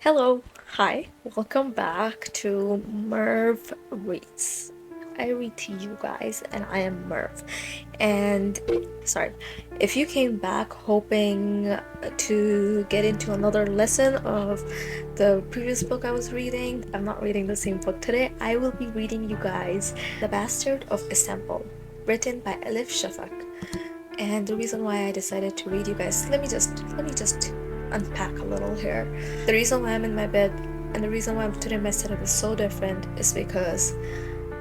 Hello, hi, welcome back to Merv Reads. I read to you guys, and I am Merv. And sorry, if you came back hoping to get into another lesson of the previous book I was reading, I'm not reading the same book today. I will be reading you guys The Bastard of Istanbul, written by Elif Shafak. And the reason why I decided to read you guys, let me just unpack a little here. The reason why I'm in my bed and the reason why today my setup is so different is because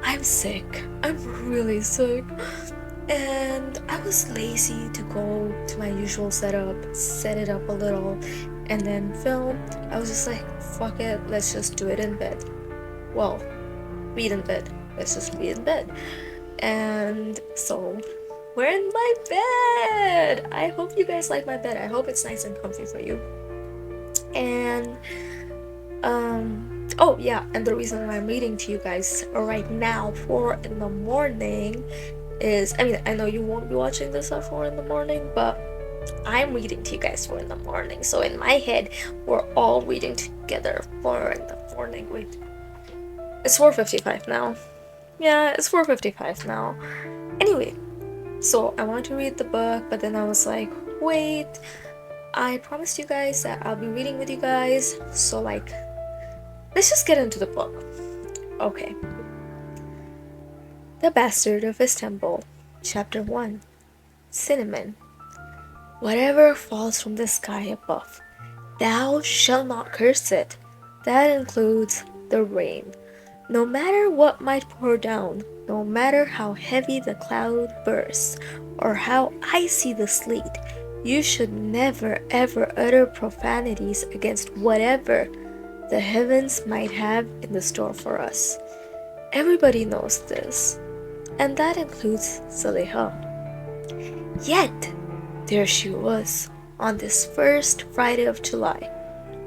I'm sick. I'm really sick. And I was lazy to go to my usual setup, set it up a little, and then film. I was just like, fuck it, let's just do it in bed. Well, read in bed. Let's just read in bed. And so we're in my bed. I hope you guys like my bed. I hope it's nice and comfy for you. And oh yeah, and the reason why I'm reading to you guys right now 4 in the morning is, I know you won't be watching this at 4 in the morning, but I'm reading to you guys 4 in the morning. So in my head, we're all reading together 4 in the morning. Wait, it's 4:55 now. Yeah, it's 4:55 now. Anyway, so I wanted to read the book, but then I was like, wait, I promised you guys that I'll be reading with you guys, so let's just get into the book. Okay. The Bastard of Istanbul, Chapter 1. Cinnamon. Whatever falls from the sky above, thou shalt not curse it. That includes the rain. No matter what might pour down, no matter how heavy the cloud bursts, or how icy the sleet, you should never ever utter profanities against whatever the heavens might have in the store for us. Everybody knows this, and that includes Zaleha. Yet, there she was, on this first Friday of July,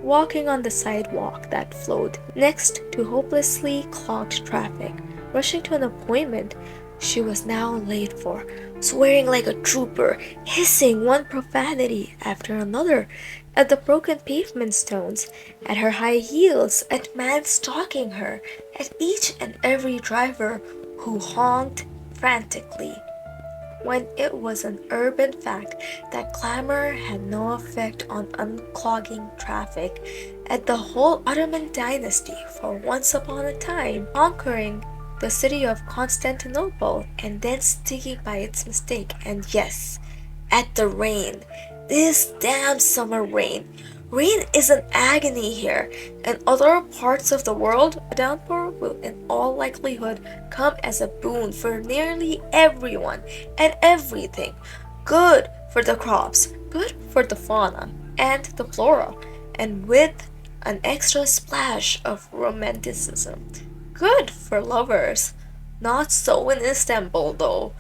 walking on the sidewalk that flowed next to hopelessly clogged traffic, rushing to an appointment she was now late for, swearing like a trooper, hissing one profanity after another at the broken pavement stones, at her high heels, at men stalking her, at each and every driver who honked frantically, when it was an urban fact that clamor had no effect on unclogging traffic, at the whole Ottoman dynasty for once upon a time conquering the city of Constantinople and then sticking by its mistake, and yes, at the rain. This damn summer rain. Rain is an agony here. In other parts of the world, a downpour will in all likelihood come as a boon for nearly everyone and everything. Good for the crops, good for the fauna and the flora, and with an extra splash of romanticism. Good for lovers. Not so in Istanbul, though.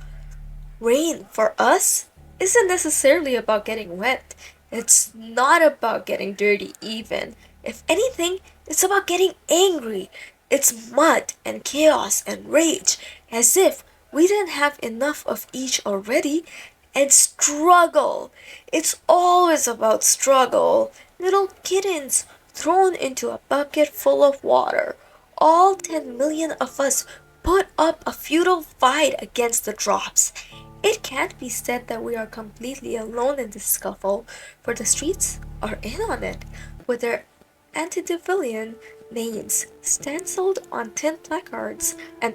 Rain, for us, isn't necessarily about getting wet. It's not about getting dirty, even. If anything, it's about getting angry. It's mud and chaos and rage, as if we didn't have enough of each already. And struggle. It's always about struggle. Little kittens thrown into a bucket full of water. All 10 million of us put up a futile fight against the drops. It can't be said that we are completely alone in this scuffle, for the streets are in on it, with their antediluvian names stenciled on tin placards and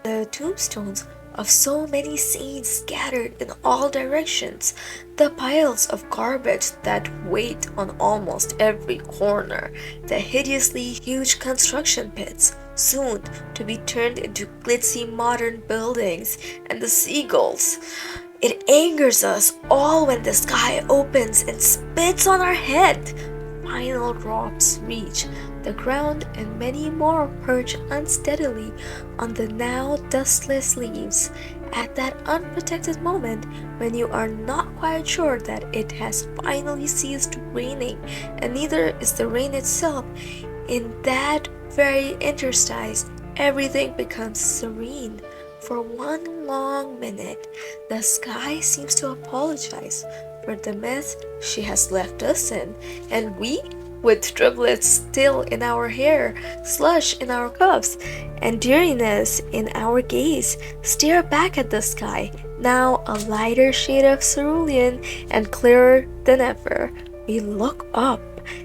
the tombstones of so many saints scattered in all directions, the piles of garbage that wait on almost every corner, the hideously huge construction pits, soon to be turned into glitzy modern buildings, and the seagulls. It angers us all when the sky opens and spits on our head. Final drops reach the ground, and many more perch unsteadily on the now dustless leaves at that unprotected moment when you are not quite sure that it has finally ceased raining, and neither is the rain itself. In that very interstice, everything becomes serene. For one long minute, the sky seems to apologize for the mess she has left us in, and we with driblets still in our hair, slush in our cuffs, and deeriness in our gaze, stare back at the sky, now a lighter shade of cerulean and clearer than ever. We look up,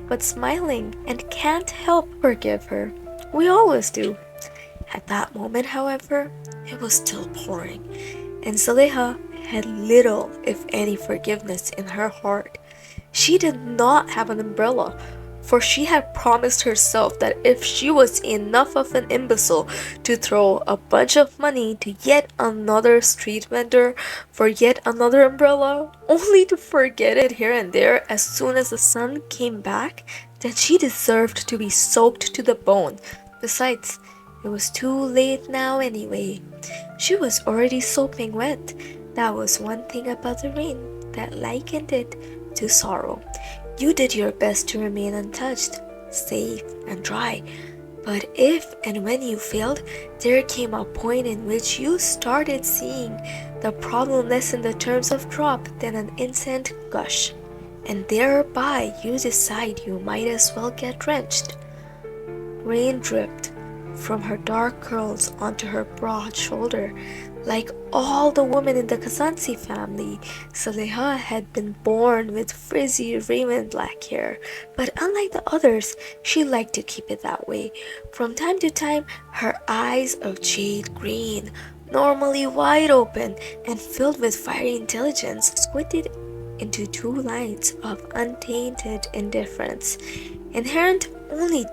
but smiling, and can't help forgive her. We always do. At that moment, however, it was still pouring, and Zaleha had little, if any, forgiveness in her heart. She did not have an umbrella, for she had promised herself that if she was enough of an imbecile to throw a bunch of money to yet another street vendor for yet another umbrella, only to forget it here and there as soon as the sun came back, then she deserved to be soaked to the bone. Besides, it was too late now anyway. She was already soaking wet. That was one thing about the rain that likened it to sorrow. You did your best to remain untouched, safe, and dry. But if and when you failed, there came a point in which you started seeing the problem less in the terms of drop than an instant gush. And thereby you decide you might as well get drenched. Rain dripped from her dark curls onto her broad shoulder. Like all the women in the Kazansi family, Saleha had been born with frizzy raven black hair, but unlike the others, she liked to keep it that way. From time to time, her eyes of jade green, normally wide open and filled with fiery intelligence, squinted into two lines of untainted indifference, inherent only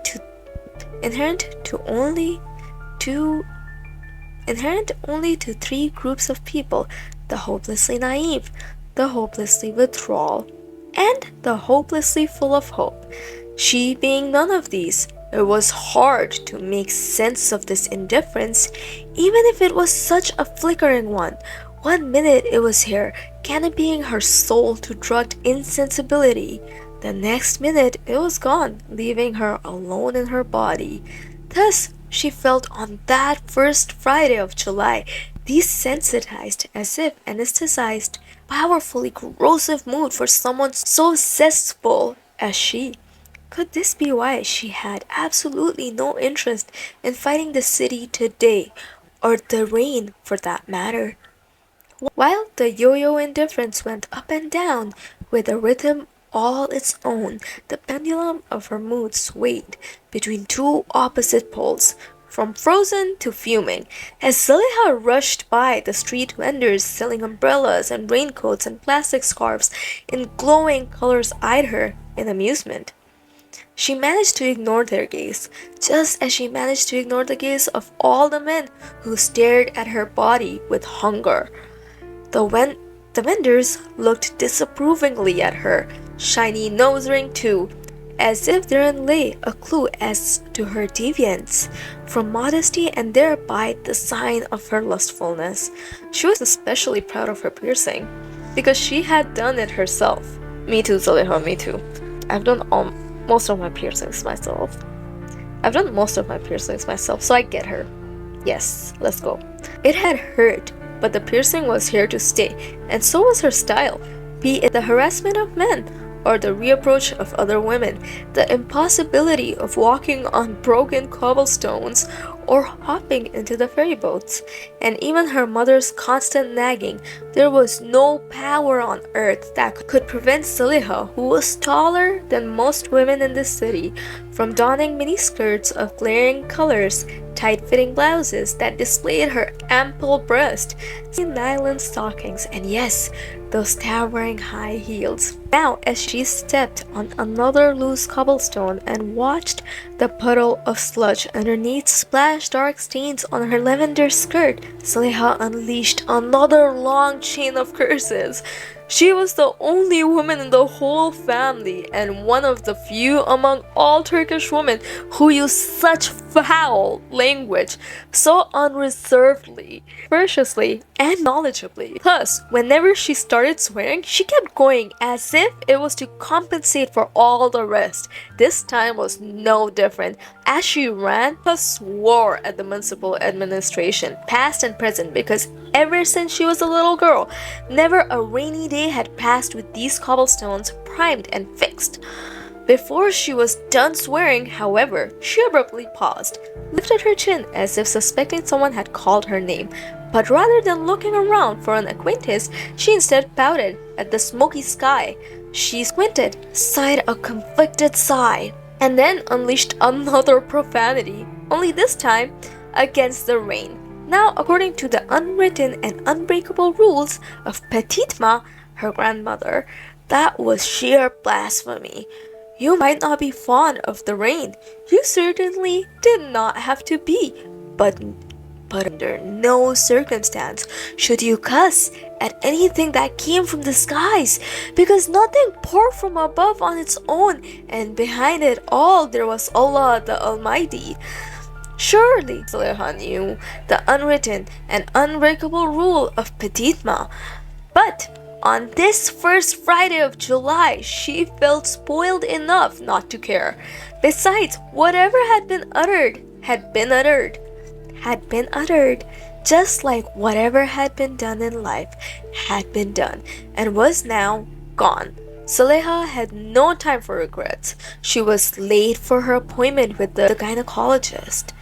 to three groups of people: the hopelessly naive, the hopelessly withdrawal, and the hopelessly full of hope. She being none of these, it was hard to make sense of this indifference, even if it was such a flickering one. One minute it was here, canopying her soul to drugged insensibility. The next minute it was gone, leaving her alone in her body. Thus she felt on that first Friday of July, desensitized, as if anesthetized, powerfully corrosive mood for someone so zestful as she. Could this be why she had absolutely no interest in fighting the city today, or the rain for that matter? While the yo-yo indifference went up and down with a rhythm all its own, the pendulum of her mood swayed between two opposite poles, from frozen to fuming, as Zaliha rushed by the street vendors selling umbrellas and raincoats and plastic scarves in glowing colors eyed her in amusement. She managed to ignore their gaze, just as she managed to ignore the gaze of all the men who stared at her body with hunger. The vendors looked disapprovingly at her, shiny nose ring too, as if therein lay a clue as to her deviance from modesty and thereby the sign of her lustfulness. She was especially proud of her piercing, because she had done it herself. Me too, Zaleha, me too. I've done most of my piercings myself. So I get her. Yes, let's go. It had hurt, but the piercing was here to stay, and so was her style, be it the harassment of men or the reapproach of other women, the impossibility of walking on broken cobblestones or hopping into the ferry boats, and even her mother's constant nagging. There was no power on earth that could prevent Zaliha, who was taller than most women in the city, from donning miniskirts of glaring colors, tight-fitting blouses that displayed her ample breast, nylon stockings, and yes, those towering high heels. Now, as she stepped on another loose cobblestone and watched the puddle of sludge underneath splash dark stains on her lavender skirt, Zaliha unleashed another long chain of curses. She was the only woman in the whole family, and one of the few among all Turkish women who used such foul language so unreservedly, ferociously, and knowledgeably. Plus, whenever she started swearing, she kept going as if it was to compensate for all the rest. This time was no different. As she ran, she swore at the municipal administration, past and present, because ever since she was a little girl, never a rainy day had passed with these cobblestones primed and fixed. Before she was done swearing, however, she abruptly paused, lifted her chin as if suspecting someone had called her name, but rather than looking around for an acquaintance, she instead pouted at the smoky sky. She squinted, sighed a conflicted sigh, and then unleashed another profanity, only this time against the rain. Now, according to the unwritten and unbreakable rules of Petite Ma, her grandmother, that was sheer blasphemy. You might not be fond of the rain. You certainly did not have to be, but under no circumstance should you cuss at anything that came from the skies, because nothing poured from above on its own, and behind it all there was Allah the Almighty. Surely Zuleha knew the unwritten and unbreakable rule of Petite Ma, but on this first Friday of July, she felt spoiled enough not to care. Besides, whatever had been uttered had been uttered, just like whatever had been done in life had been done, and was now gone. Zuleha had no time for regrets. She was late for her appointment with the gynecologist.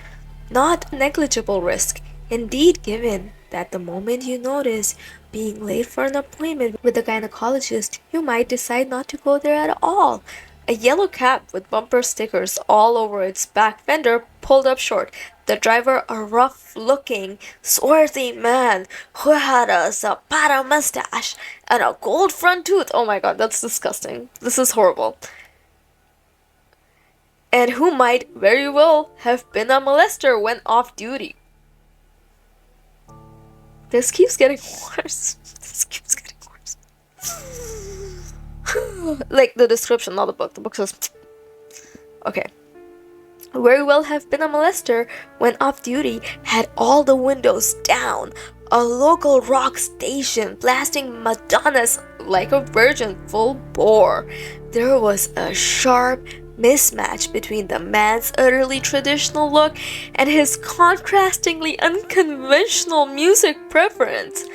Not a negligible risk, indeed, given that the moment you notice being late for an appointment with the gynecologist, you might decide not to go there at all. A yellow cab with bumper stickers all over its back fender pulled up short. The driver, a rough-looking, swarthy man who had a zapata mustache and a gold front tooth. Oh my god, that's disgusting. This is horrible. And who might very well have been a molester when off duty. This keeps getting worse. Like the description, not the book. The book says, okay. Very well have been a molester when off duty, had all the windows down. A local rock station blasting Madonna's Like a Virgin full bore. There was a sharp mismatch between the man's utterly traditional look and his contrastingly unconventional music preferences.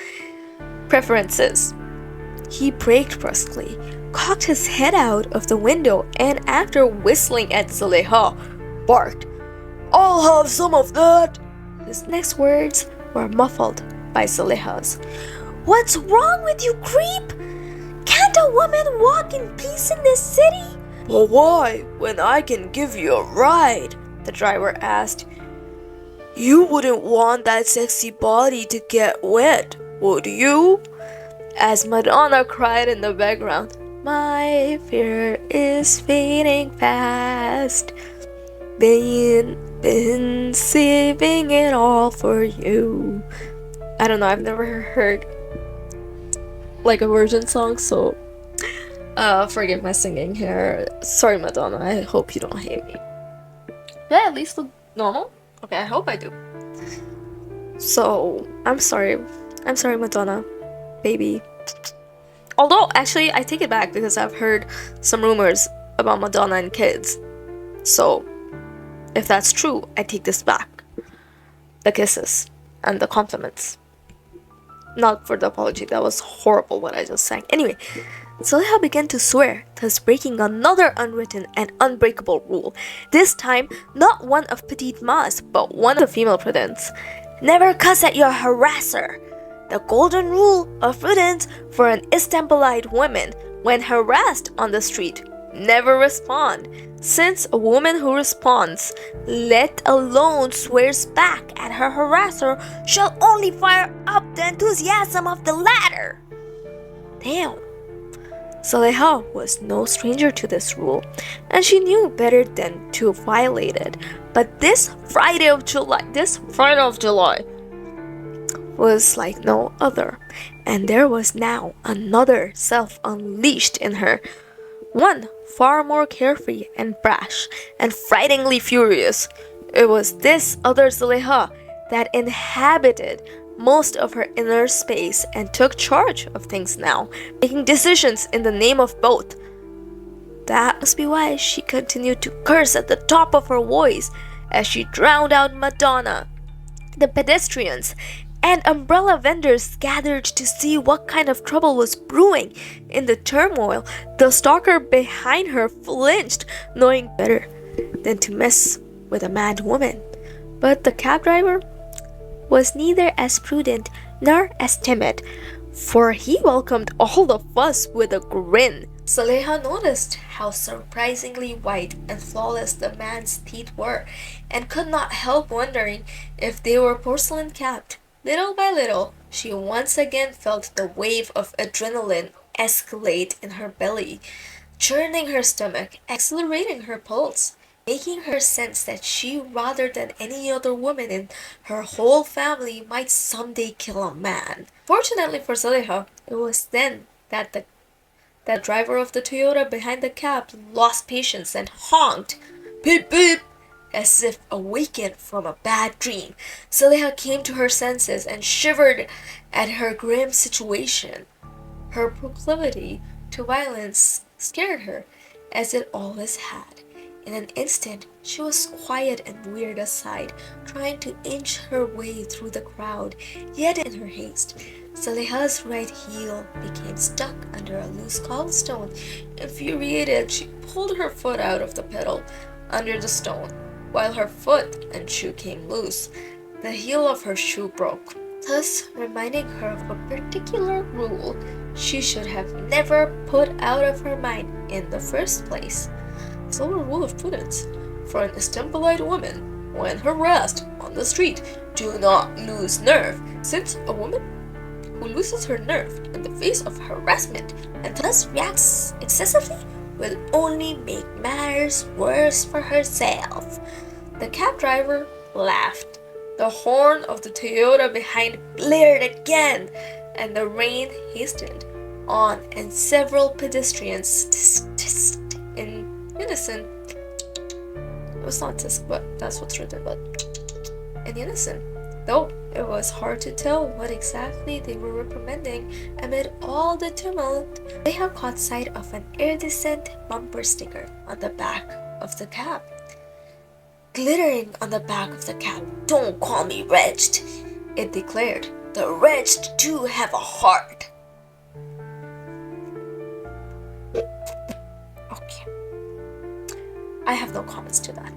He braked brusquely, cocked his head out of the window, and after whistling at Zuleha, barked, "I'll have some of that!" His next words were muffled by Zuleha's. "What's wrong with you, creep? Can't a woman walk in peace in this city?" "Well, why, when I can give you a ride?" the driver asked. "You wouldn't want that sexy body to get wet, would you?" As Madonna cried in the background, "My fear is fading fast. Been saving it all for you." I don't know, I've never heard like a Virgin song, so forgive my singing here. Sorry, Madonna, I hope you don't hate me. Did I at least look normal? Okay, I hope I do. So, I'm sorry, Madonna, baby. Although, actually, I take it back because I've heard some rumors about Madonna and kids. So, if that's true, I take this back. The kisses and the compliments. Not for the apology, that was horrible what I just sang. Anyway, Zuleha began to swear, thus breaking another unwritten and unbreakable rule. This time, not one of Petite Ma's, but one of the female prudence. Never cuss at your harasser. The golden rule of prudence for an Istanbulite woman when harassed on the street. Never respond, since a woman who responds, let alone swears back at her harasser, shall only fire up the enthusiasm of the latter. Damn. Zuleha was no stranger to this rule, and she knew better than to violate it. But this Friday of July was like no other, and there was now another self unleashed in her. One far more carefree and brash and frighteningly furious. It was this other Zuleha that inhabited most of her inner space and took charge of things now, making decisions in the name of both. That must be why she continued to curse at the top of her voice as she drowned out Madonna, the pedestrians, and umbrella vendors gathered to see what kind of trouble was brewing. In the turmoil, the stalker behind her flinched, knowing better than to mess with a mad woman. But the cab driver was neither as prudent nor as timid, for he welcomed all the fuss with a grin. Saleha noticed how surprisingly white and flawless the man's teeth were, and could not help wondering if they were porcelain capped. Little by little, she once again felt the wave of adrenaline escalate in her belly, churning her stomach, accelerating her pulse, making her sense that she, rather than any other woman in her whole family, might someday kill a man. Fortunately for Zuleha, it was then that the driver of the Toyota behind the cab lost patience and honked, "Beep beep!" as if awakened from a bad dream. Zuleha came to her senses and shivered at her grim situation. Her proclivity to violence scared her, as it always had. In an instant, she was quiet and veered aside, trying to inch her way through the crowd. Yet in her haste, Saleha's right heel became stuck under a loose cobblestone. Infuriated, she pulled her foot out of the pedal under the stone, while her foot and shoe came loose. The heel of her shoe broke, thus reminding her of a particular rule she should have never put out of her mind in the first place. So a rule of prudence for an Istanbulite woman when harassed on the street: do not lose nerve, since a woman who loses her nerve in the face of harassment and thus reacts excessively will only make matters worse for herself. The cab driver laughed. The horn of the Toyota behind blared again, and the rain hastened on, and several pedestrians in unison. It was not tisk, but that's what's written, but in unison. Though it was hard to tell what exactly they were reprimanding amid all the tumult, they had caught sight of an iridescent bumper sticker on the back of the cab. Glittering on the back of the cab, "Don't call me wretched," it declared. "The wretched too have a heart." Okay. I have no comments to that.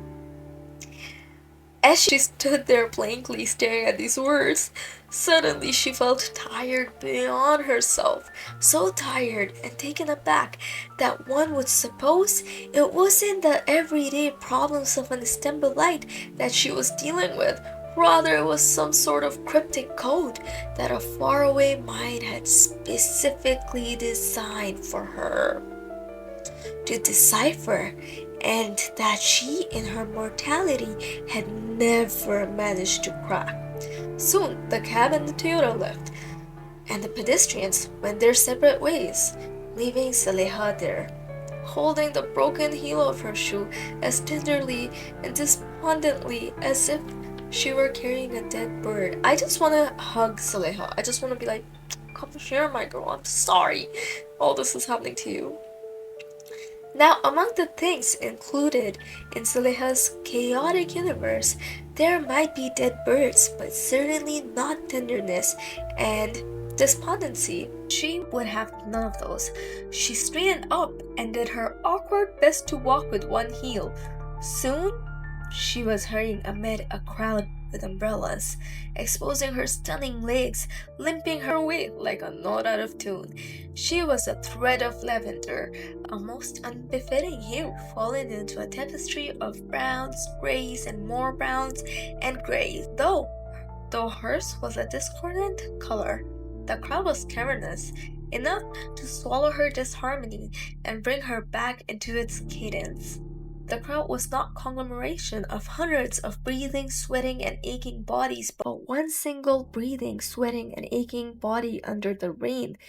As she stood there blankly staring at these words, suddenly she felt tired beyond herself, so tired and taken aback that one would suppose it wasn't the everyday problems of an Istanbulite that she was dealing with. Rather, it was some sort of cryptic code that a faraway mind had specifically designed for her to decipher, and that she in her mortality had never managed to crack. Soon the cab and the Toyota left, and the pedestrians went their separate ways, leaving Saleha there, holding the broken heel of her shoe as tenderly and despondently as if she were carrying a dead bird. I just want to hug Saleha. I just want to be like, "Come here, my girl. I'm sorry all this is happening to you." Now, among the things included in Saleha's chaotic universe, there might be dead birds, but certainly not tenderness and despondency. She would have none of those. She straightened up and did her awkward best to walk with one heel. Soon, she was hurrying amid a crowd with umbrellas, exposing her stunning legs, limping her way like a note out of tune. She was a thread of lavender, a most unbefitting hue fallen into a tapestry of browns, grays, and more browns and grays. Though hers was a discordant color, the crowd was cavernous, enough to swallow her disharmony and bring her back into its cadence. The crowd was not conglomeration of hundreds of breathing, sweating, and aching bodies, but one single breathing, sweating, and aching body under the rain.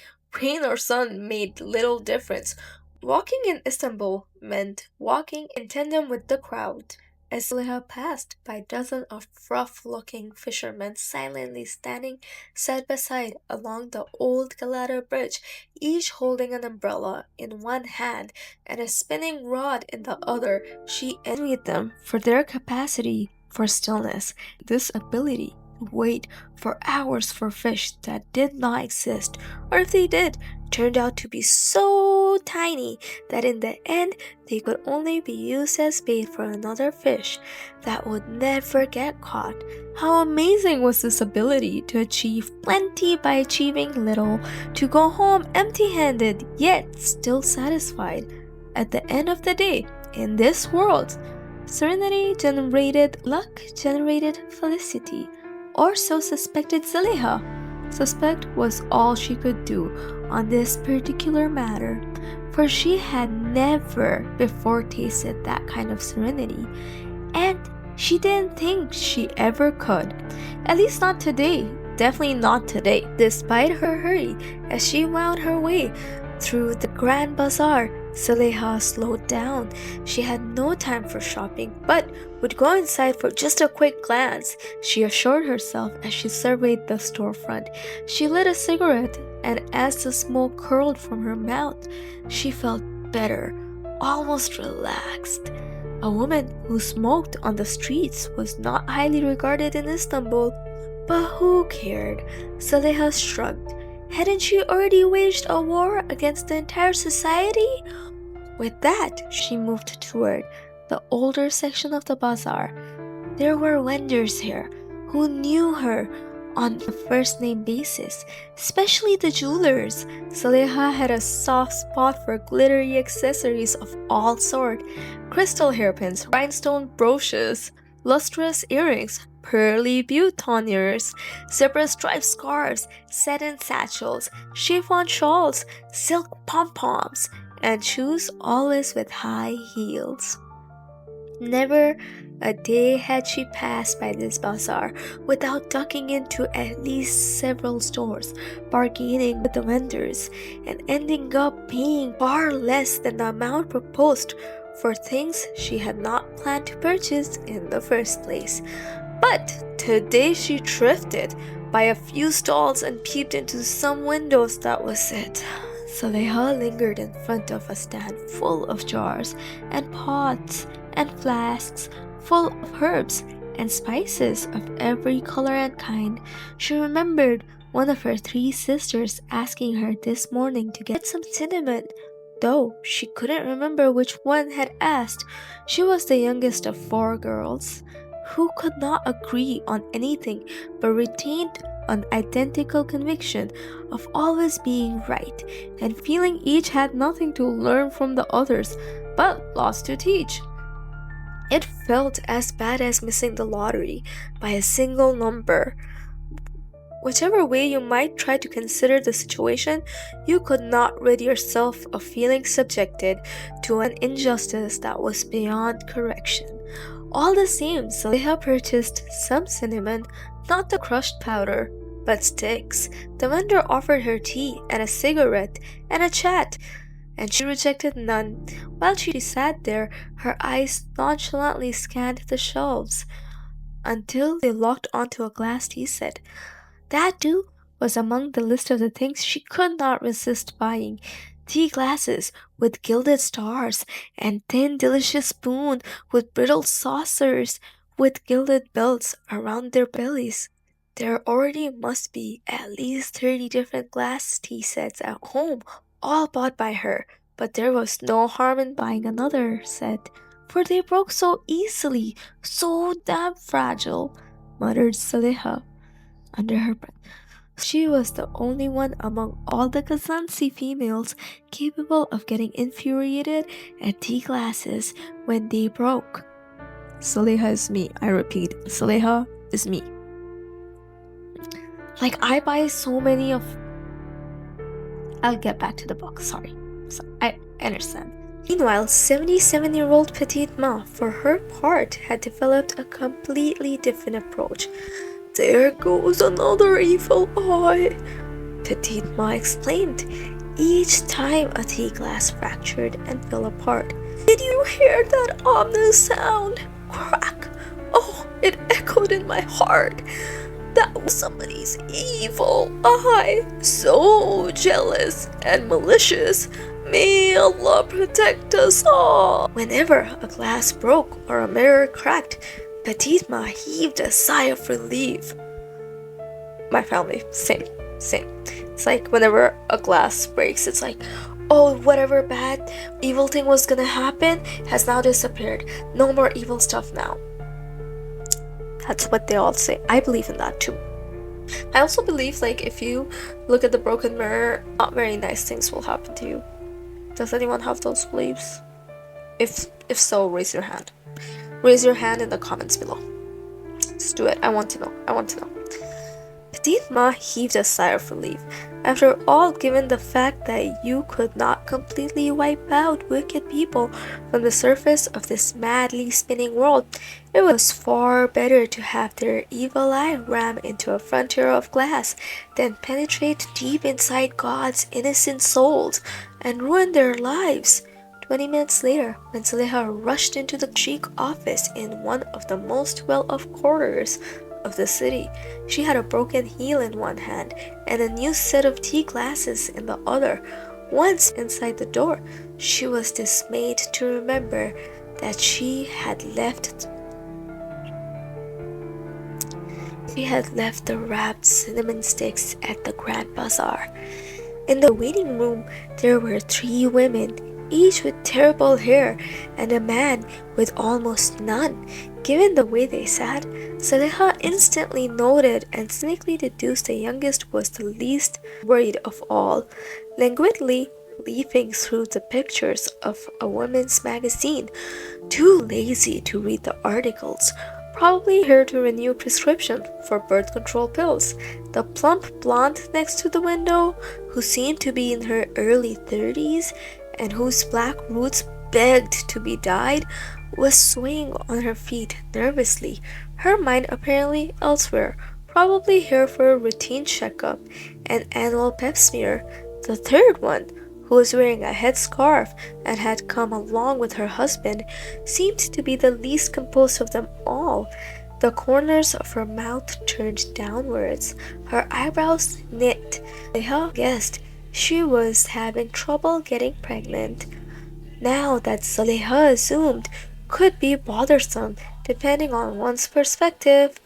Rain or sun made little difference. Walking in Istanbul meant walking in tandem with the crowd. As Zuleha passed by dozens of rough-looking fishermen silently standing side by side along the old Galata bridge, each holding an umbrella in one hand and a spinning rod in the other, she envied them for their capacity for stillness. This ability wait for hours for fish that did not exist, or if they did, turned out to be so tiny that in the end they could only be used as bait for another fish that would never get caught. How amazing was this ability to achieve plenty by achieving little, to go home empty-handed yet still satisfied. At the end of the day, in this world, serenity generated luck, generated felicity, or so suspected Zaleha. Suspect was all she could do on this particular matter, for she had never before tasted that kind of serenity, and she didn't think she ever could. At least not today. Definitely not today. Despite her hurry, as she wound her way through the Grand Bazaar, Zaleha slowed down. She had no time for shopping, but would go inside for just a quick glance, she assured herself as she surveyed the storefront. She lit a cigarette, and as the smoke curled from her mouth, she felt better, almost relaxed. A woman who smoked on the streets was not highly regarded in Istanbul, but who cared? Zaleha shrugged. Hadn't she already waged a war against the entire society? With that, she moved toward the older section of the bazaar. There were vendors here who knew her on a first-name basis, especially the jewelers. Zaleha had a soft spot for glittery accessories of all sorts: crystal hairpins, rhinestone brooches, lustrous earrings, pearly boutonnieres, zebra-striped scarves, satin satchels, chiffon shawls, silk pom-poms, and shoes always with high heels. Never a day had she passed by this bazaar without ducking into at least several stores, bargaining with the vendors, and ending up paying far less than the amount proposed for things she had not planned to purchase in the first place. But today she thrifted by a few stalls and peeped into some windows. That was it. Zaleha lingered in front of a stand full of jars and pots and flasks full of herbs and spices of every color and kind. She remembered one of her three sisters asking her this morning to get some cinnamon, though she couldn't remember which one had asked. She was the youngest of four girls, who could not agree on anything but retained an identical conviction of always being right, and feeling each had nothing to learn from the others but lots to teach. It felt as bad as missing the lottery by a single number. Whichever way you might try to consider the situation, you could not rid yourself of feeling subjected to an injustice that was beyond correction. All the same, Zaleha purchased some cinnamon, not the crushed powder, but sticks. The vendor offered her tea and a cigarette and a chat, and she rejected none. While she sat there, her eyes nonchalantly scanned the shelves until they locked onto a glass tea set. That, too, was among the list of the things she could not resist buying. Tea glasses with gilded stars, and thin, delicious spoons with brittle saucers with gilded belts around their bellies. There already must be at least 30 different glass tea sets at home, all bought by her, but there was no harm in buying another set, for they broke so easily, so damn fragile, muttered Zaleha under her breath. She was the only one among all the Kazansi females capable of getting infuriated at tea glasses when they broke. Zaleha is me, I repeat. Zaleha is me. Like, I buy so many of... I'll get back to the book, sorry. So, I understand. Meanwhile, 77-year-old Petite Ma, for her part, had developed a completely different approach. There goes another evil eye, Petite Ma exclaimed, each time a tea glass fractured and fell apart. Did you hear that ominous sound? Crack! Oh, it echoed in my heart. That was somebody's evil eye, so jealous and malicious. May Allah protect us all. Whenever a glass broke or a mirror cracked, Petite Ma heaved a sigh of relief. My family, same, same. It's like whenever a glass breaks, it's like, oh, whatever bad, evil thing was gonna happen has now disappeared. No more evil stuff now. That's what they all say. I believe in that too. I also believe, like, if you look at the broken mirror, not very nice things will happen to you. Does anyone have those beliefs? If so, raise your hand. Raise your hand in the comments below. Let's do it. I want to know. I want to know. Petite Ma heaved a sigh of relief. After all, given the fact that you could not completely wipe out wicked people from the surface of this madly spinning world, it was far better to have their evil eye ram into a frontier of glass than penetrate deep inside God's innocent souls and ruin their lives. 20 minutes later, when Zaleha rushed into the chic office in one of the most well-off quarters of the city, she had a broken heel in one hand and a new set of tea glasses in the other. Once inside the door, she was dismayed to remember that she had left the wrapped cinnamon sticks at the Grand Bazaar. In the waiting room, there were 3 women, each with terrible hair, and a man with almost none. Given the way they sat, Zaleha instantly noted and cynically deduced the youngest was the least worried of all. Languidly leafing through the pictures of a women's magazine, too lazy to read the articles, probably here to renew prescription for birth control pills. The plump blonde next to the window, who seemed to be in her early 30s and whose black roots begged to be dyed, was swaying on her feet nervously, her mind apparently elsewhere, probably here for a routine checkup and annual pap smear. The third one, who was wearing a headscarf and had come along with her husband, seemed to be the least composed of them all. The corners of her mouth turned downwards, her eyebrows knit. Zaleha guessed she was having trouble getting pregnant. Now that Zaleha assumed could be bothersome depending on one's perspective,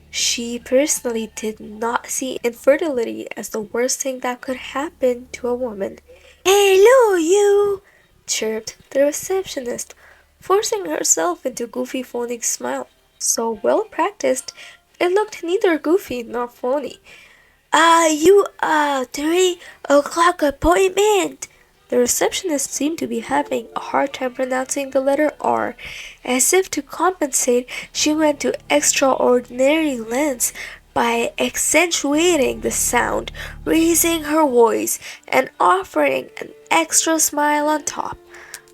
she personally did not see infertility as the worst thing that could happen to a woman. "Hello, you!" chirped the receptionist, forcing herself into a goofy phonic smile. So well practiced, it looked neither goofy nor phony. You 3 o'clock appointment." The receptionist seemed to be having a hard time pronouncing the letter R. As if to compensate, she went to extraordinary lengths by accentuating the sound, raising her voice, and offering an extra smile on top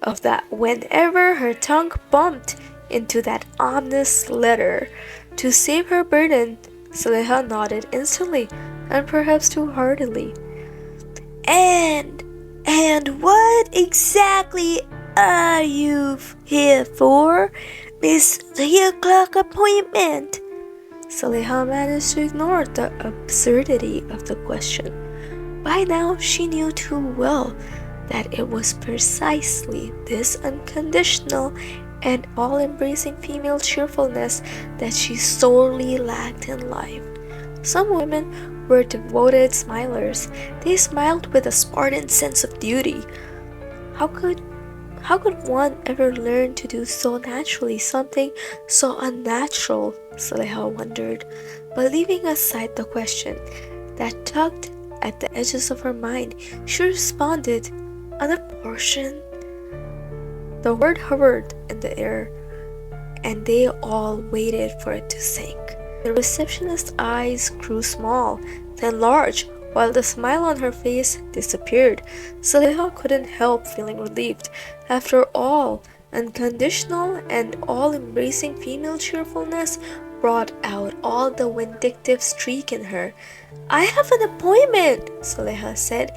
of that whenever her tongue bumped into that ominous letter. To save her burden, Zaleha nodded instantly, and perhaps too heartily. And what exactly are you here for, Miss 3 o'clock appointment?" Zaleha managed to ignore the absurdity of the question. By now she knew too well that it was precisely this unconditional and all-embracing female cheerfulness that she sorely lacked in life. Some women were devoted smilers. They smiled with a Spartan sense of duty. How could one ever learn to do so naturally something so unnatural? Zaleha wondered. But leaving aside the question that tugged at the edges of her mind, she responded, "An abortion?" The word hovered in the air, and they all waited for it to sink. The receptionist's eyes grew small, then large, while the smile on her face disappeared. Zaleha couldn't help feeling relieved. After all, unconditional and all-embracing female cheerfulness brought out all the vindictive streak in her. "I have an appointment," Zaleha said,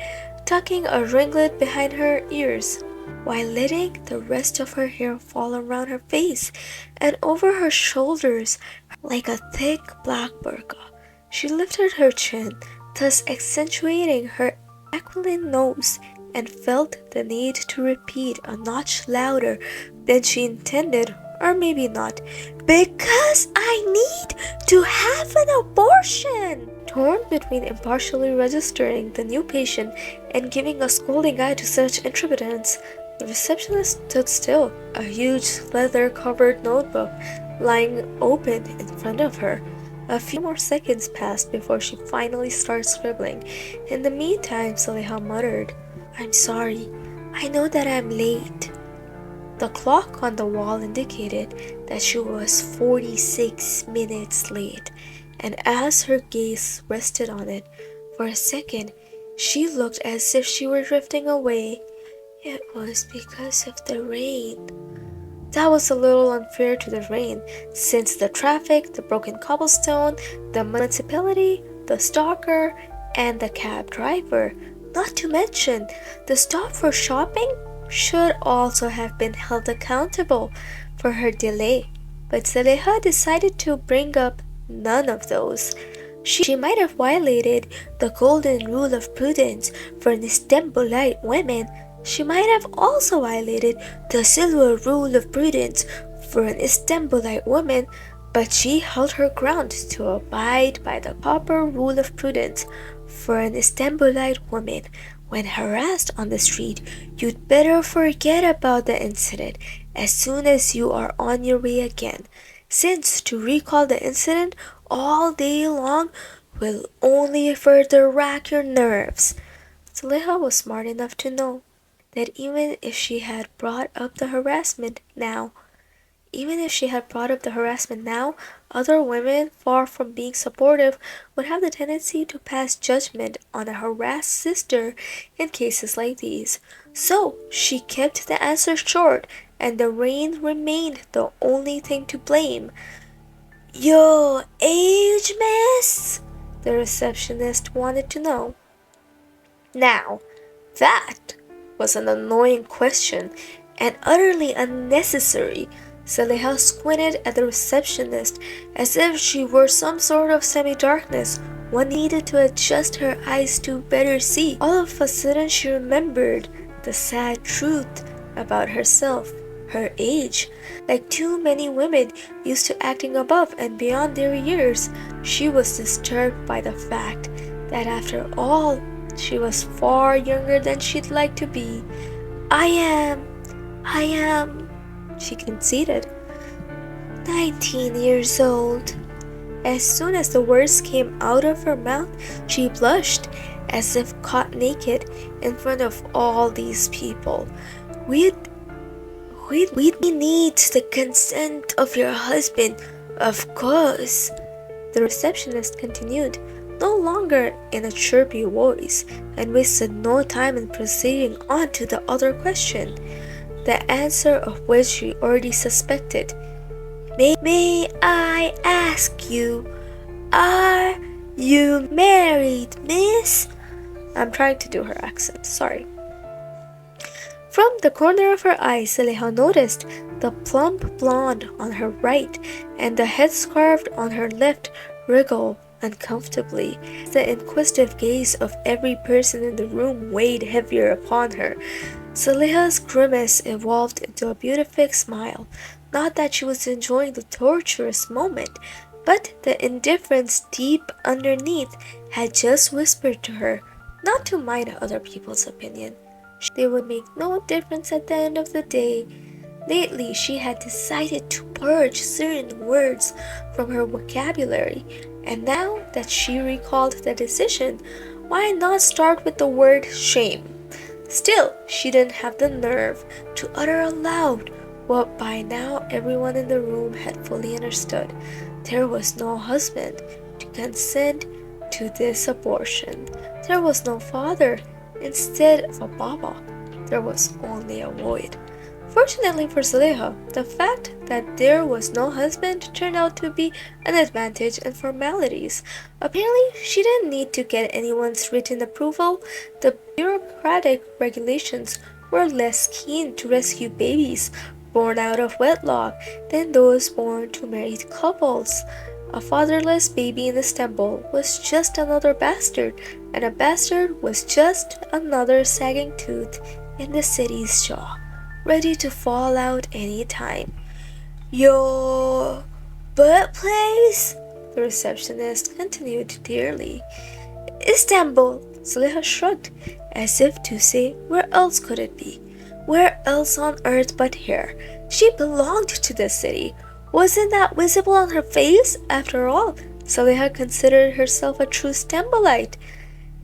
tucking a ringlet behind her ears, while letting the rest of her hair fall around her face and over her shoulders like a thick black burqa. She lifted her chin, thus accentuating her aquiline nose, and felt the need to repeat a notch louder than she intended or maybe not. Because I need to have an abortion! Torn between impartially registering the new patient and giving a scolding eye to such intrepidence, the receptionist stood still, a huge leather-covered notebook lying open in front of her. A few more seconds passed before she finally started scribbling. In the meantime, Saleha muttered, "I'm sorry. I know that I'm late." The clock on the wall indicated that she was 46 minutes late, and as her gaze rested on it for a second, she looked as if she were drifting away. It was because of the rain. That was a little unfair to the rain, since the traffic, the broken cobblestone, the municipality, the stalker, and the cab driver, not to mention the stop for shopping, should also have been held accountable for her delay. But Zaleha decided to bring up none of those. She might have violated the golden rule of prudence for an Istanbulite woman. She might have also violated the silver rule of prudence for an Istanbulite woman, but she held her ground to abide by the copper rule of prudence for an Istanbulite woman. When harassed on the street, you'd better forget about the incident as soon as you are on your way again, since to recall the incident all day long will only further rack your nerves. Zaleha was smart enough to know that even if she had brought up the harassment now, other women, far from being supportive, would have the tendency to pass judgment on a harassed sister in cases like these. So she kept the answer short, and the rain remained the only thing to blame. "Your age, miss?" the receptionist wanted to know. Now, that was an annoying question and utterly unnecessary. Zaleha squinted at the receptionist as if she were some sort of semi-darkness one needed to adjust her eyes to better see. All of a sudden she remembered the sad truth about herself, her age. Like too many women used to acting above and beyond their years, she was disturbed by the fact that after all, she was far younger than she'd like to be. I am, she conceded. 19 years old. As soon as the words came out of her mouth, she blushed, as if caught naked in front of all these people. We need the consent of your husband, of course, the receptionist continued, no longer in a chirpy voice, and wasted no time in proceeding on to the other question, the answer of which she already suspected. May I ask you, are you married, miss? I'm trying to do her accent, sorry. From the corner of her eye, Zaleha noticed the plump blonde on her right and the headscarf on her left wriggle uncomfortably. The inquisitive gaze of every person in the room weighed heavier upon her. Zaleha's grimace evolved into a beatific smile. Not that she was enjoying the torturous moment, but the indifference deep underneath had just whispered to her not to mind other people's opinion. They would make no difference at the end of the day. Lately, she had decided to purge certain words from her vocabulary, and now that she recalled the decision, why not start with the word shame? Still, she didn't have the nerve to utter aloud what by now everyone in the room had fully understood. There was no husband to consent to this abortion. There was no father. Instead of a baba, there was only a void. Fortunately for Zaleha, the fact that there was no husband turned out to be an advantage in formalities. Apparently, she didn't need to get anyone's written approval. The bureaucratic regulations were less keen to rescue babies born out of wedlock than those born to married couples. A fatherless baby in Istanbul was just another bastard, and a bastard was just another sagging tooth in the city's jaw, ready to fall out any time. Your birthplace? The receptionist continued tearily. Istanbul, Zuleha shrugged, as if to say, where else could it be? Where else on earth but here? She belonged to the city. Wasn't that visible on her face? After all, Zuleha considered herself a true Stambulite,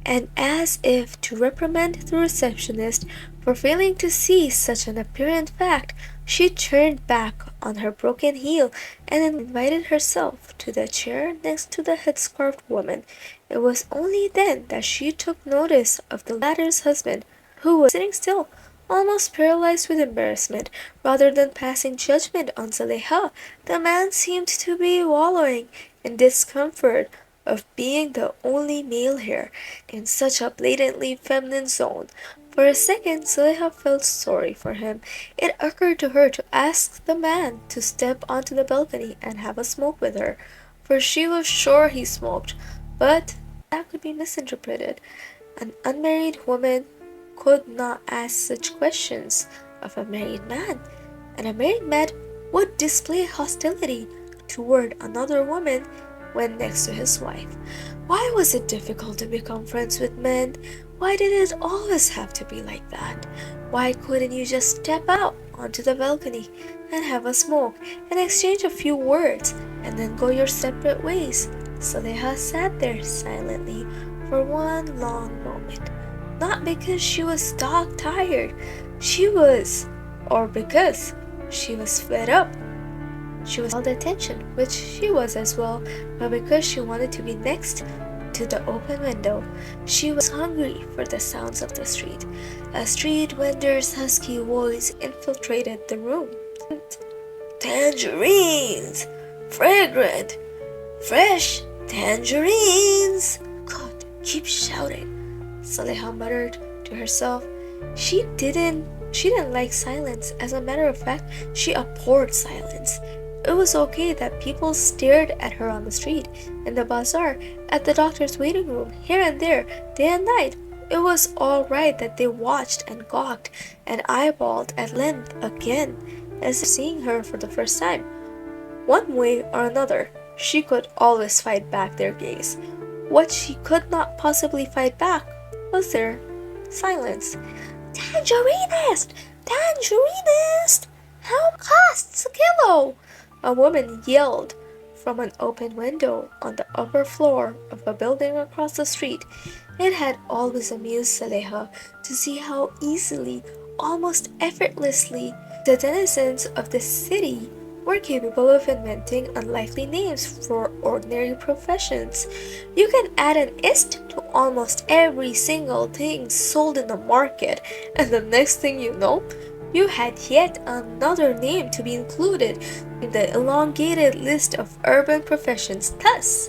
and as if to reprimand the receptionist for failing to see such an apparent fact, she turned back on her broken heel and invited herself to the chair next to the headscarfed woman. It was only then that she took notice of the latter's husband, who was sitting still, almost paralyzed with embarrassment. Rather than passing judgment on Zaleha, the man seemed to be wallowing in discomfort of being the only male here in such a blatantly feminine zone. For a second, Zuleha felt sorry for him. It occurred to her to ask the man to step onto the balcony and have a smoke with her, for she was sure he smoked, but that could be misinterpreted. An unmarried woman could not ask such questions of a married man, and a married man would display hostility toward another woman when next to his wife. Why was it difficult to become friends with men? Why did it always have to be like that? Why couldn't you just step out onto the balcony and have a smoke and exchange a few words and then go your separate ways? Saleha sat there silently for one long moment. Not because she was dog tired, or because she was fed up. She was all the attention, which she was as well, but because she wanted to be next to the open window, she was hungry for the sounds of the street. A street vendor's husky voice infiltrated the room. Tangerines! Fragrant! Fresh tangerines! God, keep shouting, Saleha muttered to herself. She didn't like silence. As a matter of fact, she abhorred silence. It was okay that people stared at her on the street, in the bazaar, at the doctor's waiting room, here and there, day and night. It was all right that they watched and gawked and eyeballed at length again, as if seeing her for the first time. One way or another, she could always fight back their gaze. What she could not possibly fight back was their silence. Tangerines! Tangerines! How costs a kilo? A woman yelled from an open window on the upper floor of a building across the street. It had always amused Saleha to see how easily, almost effortlessly, the denizens of the city were capable of inventing unlikely names for ordinary professions. You can add an ist to almost every single thing sold in the market, and the next thing you know, you had yet another name to be included in the elongated list of urban professions. Thus,